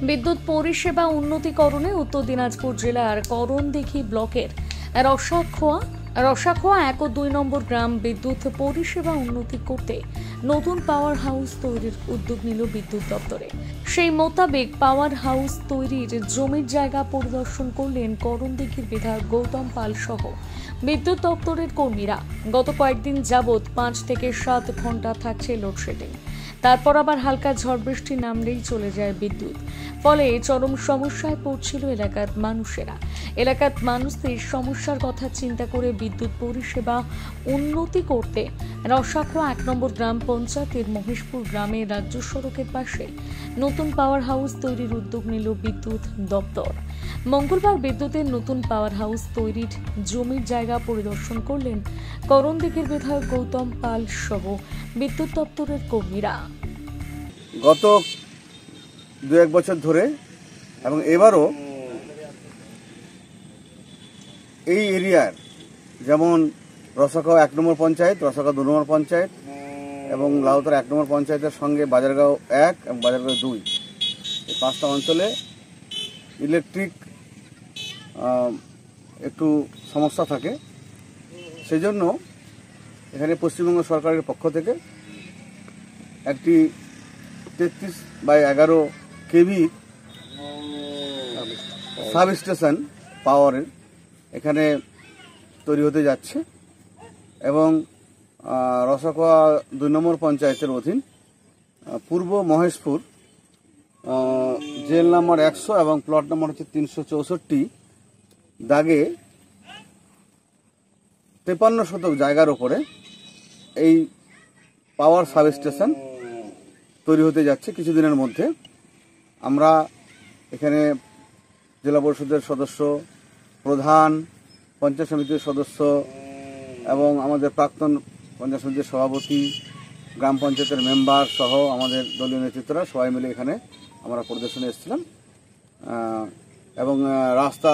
বিদ্যুৎ পরিষেবা উন্নতিকরণে উত্তর দিনাজপুর জেলার করণদিঘি ব্লকের রসাখোয়া 1 ও 2 নম্বর গ্রাম বিদ্যুৎ পরিষেবা উন্নতি করতে নতুন পাওয়ার হাউস তৈরির উদ্যোগ নিল বিদ্যুৎ দপ্তরে। সেই মোতাবেক পাওয়ার হাউস তৈরির জমির জায়গা পরিদর্শন করলেন করণদিঘির বিধায়ক গৌতম পাল সহ বিদ্যুৎ দপ্তরের কর্মীরা। গত কয়েকদিন যাবৎ 5 থেকে 7 ঘন্টা থাকছে লোডশেডিং, তারপর আবার হালকা ঝড় বৃষ্টি নামলেই চলে যায় বিদ্যুৎ। ফলে চরম সমস্যায় পড়ছিল এলাকার মানুষদের সমস্যার কথা চিন্তা করে বিদ্যুৎ পরিষেবা উন্নতি করতে রসাখোয়া 1 নম্বর গ্রাম পঞ্চায়েতের মহেশপুর গ্রামে রাজ্য সড়কের পাশে নতুন পাওয়ার হাউস তৈরির উদ্যোগ নিল বিদ্যুৎ দপ্তর। মঙ্গলবার বিদ্যুতের নতুন পাওয়ার হাউস তৈরির জমির জায়গা পরিদর্শন করলেন করণদিঘির বিধায়ক গৌতম পাল সহ বিদ্যুৎ দপ্তরের কর্মীরা। গত 2-1 বছর ধরে এবং এবারও এই এরিয়ার যেমন রসাখোয়া 1 নম্বর পঞ্চায়েত, রসাখোয়া 2 নম্বর পঞ্চায়েত এবং লাউতরা 1 নম্বর পঞ্চায়েতের সঙ্গে বাজারগাঁও 1 এবং বাজারগাঁও 2 এই 5টা অঞ্চলে ইলেকট্রিক একটু সমস্যা থাকে। সেই জন্য এখানে পশ্চিমবঙ্গ সরকারের পক্ষ থেকে একটি 33/11 কেভি সাব স্টেশন পাওয়ারের এখানে তৈরি হতে যাচ্ছে এবং রসাখোয়া 2 নম্বর পঞ্চায়েতের অধীন পূর্ব মহেশপুর জেল নম্বর 100 এবং প্লট নম্বর হচ্ছে 364 দাগে 53 শতক জায়গার উপরে এই পাওয়ার সাব স্টেশন তৈরি হতে যাচ্ছে কিছুদিনের মধ্যে। আমরা এখানে জেলা পরিষদের সদস্য, প্রধান, পঞ্চায়েত সমিতির সদস্য এবং আমাদের প্রাক্তন পঞ্চায়েত সমিতির সভাপতি, গ্রাম পঞ্চায়েতের মেম্বার সহ আমাদের দলীয় নেতৃত্বরা সবাই মিলে এখানে আমরা পরিদর্শনে এসেছিলাম এবং রাস্তা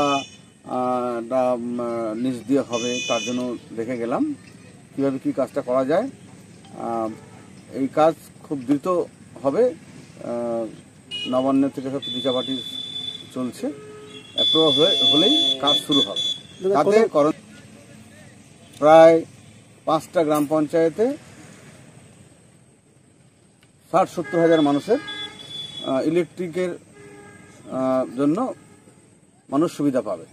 নিচ দিয়ে হবে তার জন্য দেখে গেলাম কীভাবে কী কাজটা করা যায়। এই কাজ খুব দ্রুত হবে, নবান্ন থেকে সব বিচাপাটি চলছে, অ্যাপ্রুভ হলেই কাজ শুরু হবে। তাতে প্রায় 5টা গ্রাম পঞ্চায়েতে 60-70 হাজার মানুষের ইলেকট্রিকের জন্য মানুষ সুবিধা পাবে।